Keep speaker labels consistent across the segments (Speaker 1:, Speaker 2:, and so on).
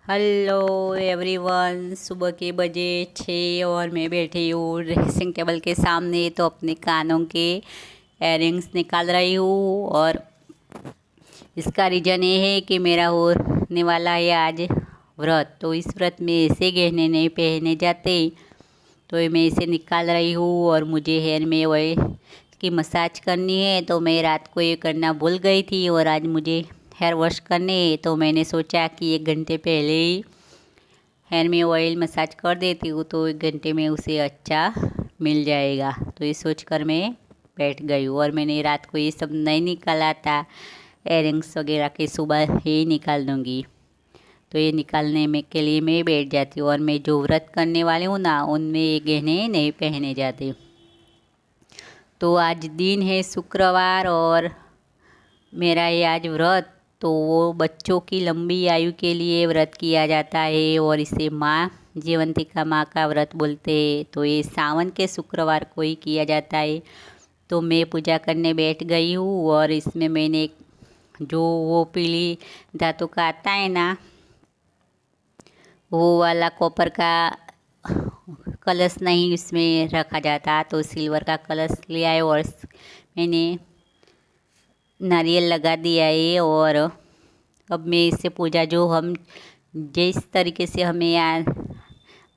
Speaker 1: Hello everyone. सुबह के बजे 6 और मैं बैठी हूँ ड्रेसिंग टेबल के सामने, तो अपने कानों के एयरिंग्स निकाल रही हूँ। और इसका रीज़न ये है कि मेरा होने वाला है आज व्रत। तो इस व्रत में ऐसे गहने नहीं पहने जाते, तो ये मैं इसे निकाल रही हूँ। और मुझे हेयर में ऑयल की मसाज करनी है, तो मैं रात को ये करना भूल गई थी। और आज मुझे हेयर वॉश करने हैं, तो मैंने सोचा कि 1 घंटे पहले ही हेयर में ऑयल मसाज कर देती हूँ, तो 1 घंटे में उसे अच्छा मिल जाएगा। तो ये सोचकर मैं बैठ गई हूँ। और मैंने रात को ये सब नहीं निकाला था, एयरिंग्स वगैरह के सुबह ही निकाल दूँगी। तो ये निकालने में के लिए मैं बैठ जाती हूँ। और मैं जो व्रत करने वाली हूँ ना, उनमें ये गहने नहीं पहने जाते। तो आज दिन है शुक्रवार, और मेरा ये आज व्रत, तो वो बच्चों की लंबी आयु के लिए व्रत किया जाता है, और इसे माँ जीवंतिका माँ का व्रत बोलते हैं। तो ये सावन के शुक्रवार को ही किया जाता है। तो मैं पूजा करने बैठ गई हूँ। और इसमें मैंने जो वो पीली धातु का आता है ना, वो वाला कॉपर का कलश नहीं इसमें रखा जाता, तो सिल्वर का कलश लिया है। और मैंने नारियल लगा दिया है। और अब मैं इससे पूजा जो हम जिस तरीके से हमें याद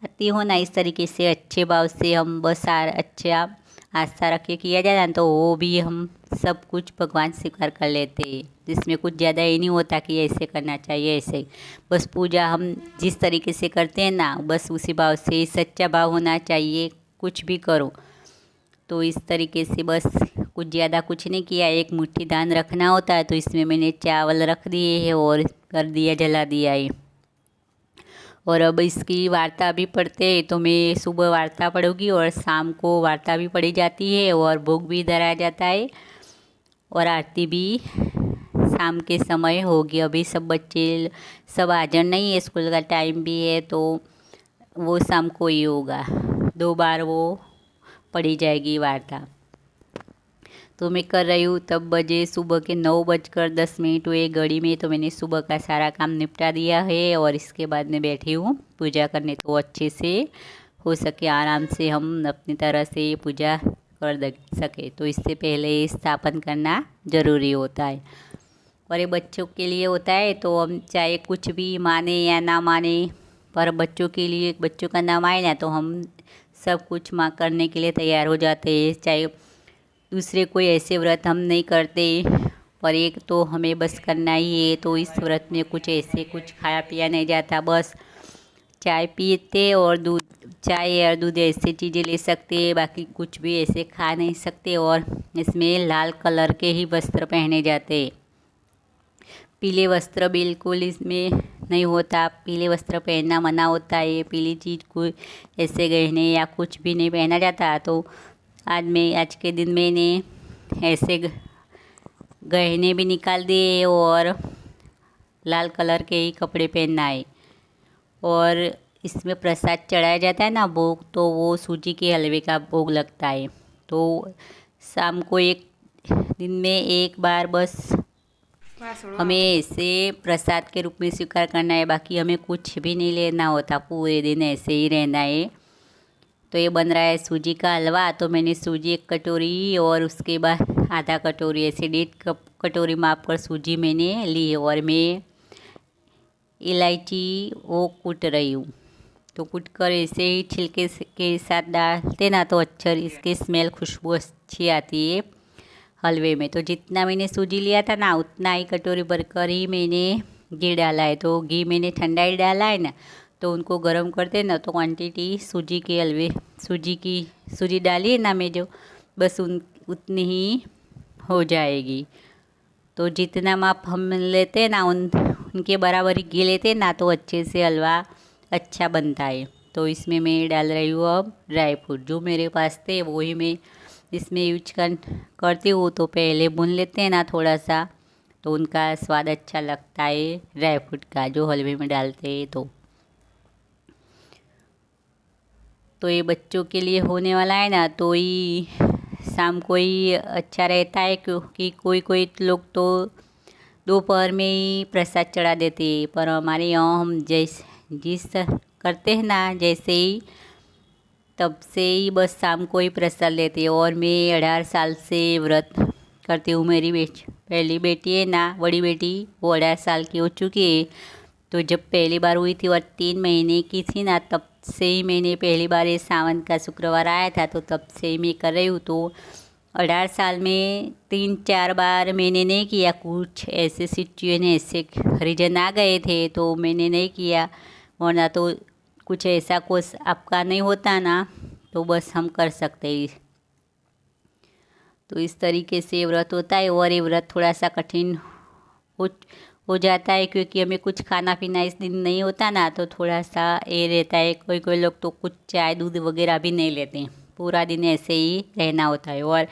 Speaker 1: आती हो ना, इस तरीके से अच्छे भाव से हम बस अच्छा आस्था रख के किया जाए ना, तो वो भी हम सब कुछ भगवान स्वीकार कर लेते हैं। जिसमें कुछ ज़्यादा ये नहीं होता कि ऐसे करना चाहिए, ऐसे बस पूजा हम जिस तरीके से करते हैं ना, बस उसी भाव से सच्चा भाव होना चाहिए, कुछ भी करो। तो इस तरीके से बस कुछ ज़्यादा कुछ नहीं किया, एक मुट्ठी दान रखना होता है। तो इसमें मैंने चावल रख दिए हैं और कर दिया, जला दिया है। और अब इसकी वार्ता भी पढ़ते हैं, तो मैं सुबह वार्ता पढ़ूँगी और शाम को वार्ता भी पढ़ी जाती है, और भोग भी धराया जाता है, और आरती भी शाम के समय होगी। अभी सब बच्चे सब हाजिर नहीं है, स्कूल का टाइम भी है, तो वो शाम को ही होगा। 2 बार वो पढ़ी जाएगी वार्ता। तो मैं कर रही हूँ, तब बजे सुबह के 9:10 हुए घड़ी में। तो मैंने सुबह का सारा काम निपटा दिया है, और इसके बाद मैं बैठी हूँ पूजा करने। तो अच्छे से हो सके आराम से हम अपनी तरह से पूजा कर सके, तो इससे पहले स्थापन करना ज़रूरी होता है। और ये बच्चों के लिए होता है, तो हम चाहे कुछ भी माने या ना माने, पर बच्चों के लिए, बच्चों का नाम आए ना, तो हम सब कुछ माँ करने के लिए तैयार हो जाते हैं। चाहे दूसरे कोई ऐसे व्रत हम नहीं करते, पर एक तो हमें बस करना ही है। तो इस व्रत में कुछ ऐसे कुछ खाया पिया नहीं जाता, बस चाय पीते और दूध, चाय और दूध ऐसे चीज़ें ले सकते हैं, बाकी कुछ भी ऐसे खा नहीं सकते। और इसमें लाल कलर के ही वस्त्र पहने जाते हैं, पीले वस्त्र बिल्कुल इसमें नहीं होता। पीले वस्त्र पहनना मना होता है, पीली चीज़ को ऐसे गहने या कुछ भी नहीं पहना जाता। तो आज के दिन मैंने ऐसे गहने भी निकाल दिए, और लाल कलर के ही कपड़े पहनना है। और इसमें प्रसाद चढ़ाया जाता है ना, भोग, तो वो सूजी के हलवे का भोग लगता है। तो शाम को एक दिन में एक बार बस हमें ऐसे प्रसाद के रूप में स्वीकार करना है, बाकी हमें कुछ भी नहीं लेना होता, पूरे दिन ऐसे ही रहना है। तो ये बन रहा है सूजी का हलवा। तो मैंने सूजी 1 कटोरी, और उसके बाद आधा कटोरी, ऐसे 1.5 कटोरी माप कर सूजी मैंने ली। और मैं इलायची वो कूट रही हूँ। तो कूट कर ऐसे ही छिलके के साथ डालते ना, तो अच्छा इसकी स्मेल, खुशबू अच्छी आती है हलवे में। तो जितना मैंने सूजी लिया था ना, उतना ही कटोरी भरकर ही मैंने घी डाला है। तो घी मैंने ठंडा ही डाला है ना, तो उनको गर्म करते ना, तो क्वांटिटी सूजी के हलवे, सूजी डाली है ना मैं जो, बस उतनी ही हो जाएगी। तो जितना माप हम लेते हैं ना, उनके बराबर ही घी लेते हैं ना, तो अच्छे से हलवा अच्छा बनता है। तो इसमें मैं डाल रही हूँ अब ड्राई फ्रूट, जो मेरे पास थे वही मैं इसमें यूज करती हूँ। तो पहले भून लेते हैं ना थोड़ा सा, तो उनका स्वाद अच्छा लगता है ड्राई फ्रूट का, जो हलवे में डालते हैं। तो ये बच्चों के लिए होने वाला है ना, तो ही शाम को ही अच्छा रहता है, क्योंकि कोई कोई लोग तो दोपहर में ही प्रसाद चढ़ा देते हैं। पर हमारे यहाँ हम जिस करते हैं ना, जैसे ही तब से ही बस शाम को ही प्रसाद लेते हैं। और मैं 18 साल से व्रत करती हूँ। मेरी पहली बेटी है ना, बड़ी बेटी, वो 18 साल की हो चुकी है। तो जब पहली बार हुई थी और 3 महीने की थी ना, तब से ही मैंने पहली बार ये सावन का शुक्रवार आया था, तो तब से ही मैं कर रही हूँ। तो 18 साल में 3-4 बार मैंने नहीं किया। कुछ ऐसे सिचुएशन, ऐसे रीजन आ गए थे तो मैंने नहीं किया, वरना तो कुछ ऐसा कोर्स आपका नहीं होता ना, तो बस हम कर सकते हैं। तो इस तरीके से व्रत होता है। और ये व्रत थोड़ा सा कठिन हो जाता है, क्योंकि हमें कुछ खाना पीना इस दिन नहीं होता ना, तो थोड़ा सा ये रहता है। कोई लोग तो कुछ चाय दूध वगैरह भी नहीं लेते हैं, पूरा दिन ऐसे ही रहना होता है। और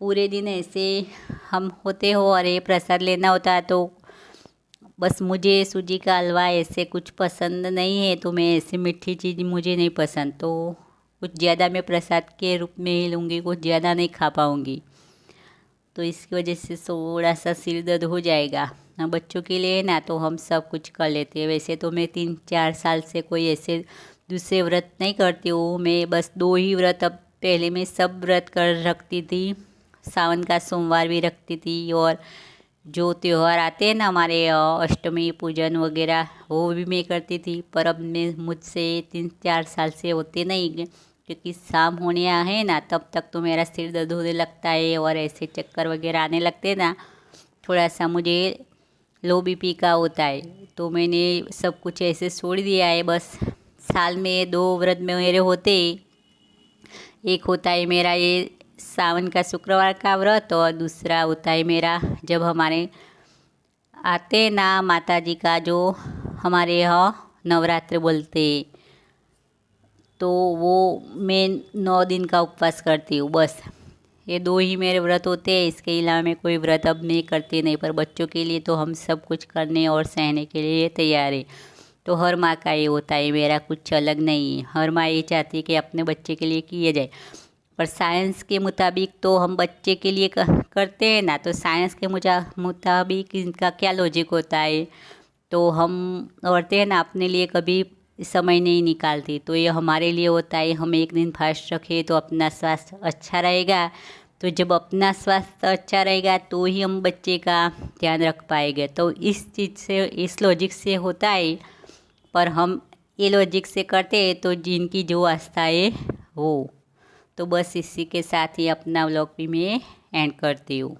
Speaker 1: पूरे दिन ऐसे हम होते हो और ये प्रसाद लेना होता है। तो बस मुझे सूजी का हलवा ऐसे कुछ पसंद नहीं है, तो मैं ऐसे मीठी चीज़ मुझे नहीं पसंद, तो कुछ ज़्यादा मैं प्रसाद के रूप में ही लूँगी, कुछ ज़्यादा नहीं खा पाऊँगी। तो इसकी वजह से थोड़ा सा सिर दर्द हो जाएगा ना। बच्चों के लिए ना तो हम सब कुछ कर लेते हैं। वैसे तो मैं 3-4 साल से कोई ऐसे दूसरे व्रत नहीं करती हूँ। मैं बस 2 ही व्रत, अब पहले मैं सब व्रत कर रखती थी। सावन का सोमवार भी रखती थी, और जो त्यौहार आते हैं ना हमारे, अष्टमी पूजन वगैरह, वो भी मैं करती थी। पर अब मुझसे 3-4 साल से होते नहीं, क्योंकि शाम होने है ना, तब तक तो मेरा सिर दर्द होने लगता है और ऐसे चक्कर वगैरह आने लगते हैं ना। थोड़ा सा मुझे लो बीपी का होता है, तो मैंने सब कुछ ऐसे छोड़ दिया है। बस साल में 2 व्रत में मेरे होते। एक होता है मेरा ये सावन का शुक्रवार का व्रत, और दूसरा होता है मेरा जब हमारे आते हैं ना माता जी का, जो हमारे यहाँ नवरात्र बोलते हैं, तो वो मैं 9 दिन का उपवास करती हूँ। बस ये 2 ही मेरे व्रत होते हैं। इसके अलावा मैं कोई व्रत अब मैं करती नहीं। पर बच्चों के लिए तो हम सब कुछ करने और सहने के लिए तैयार है। तो हर माँ का ये होता है, मेरा कुछ अलग नहीं है। हर माँ ये चाहती है कि अपने बच्चे के लिए किए जाए। पर साइंस के मुताबिक तो हम बच्चे के लिए करते हैं ना, तो साइंस के मुताबिक इनका क्या लॉजिक होता है, तो हम औरतें हैं ना अपने लिए कभी समय नहीं निकालती। तो ये हमारे लिए होता है, हम एक दिन फास्ट रखें तो अपना स्वास्थ्य अच्छा रहेगा। तो जब अपना स्वास्थ्य अच्छा रहेगा तो ही हम बच्चे का ध्यान रख पाएंगे। तो इस चीज़ से, इस लॉजिक से होता है। पर हम ये लॉजिक से करते हैं तो जिनकी जो आस्था है वो। तो बस इसी के साथ ही अपना व्लॉग भी मैं एंड करती हूँ।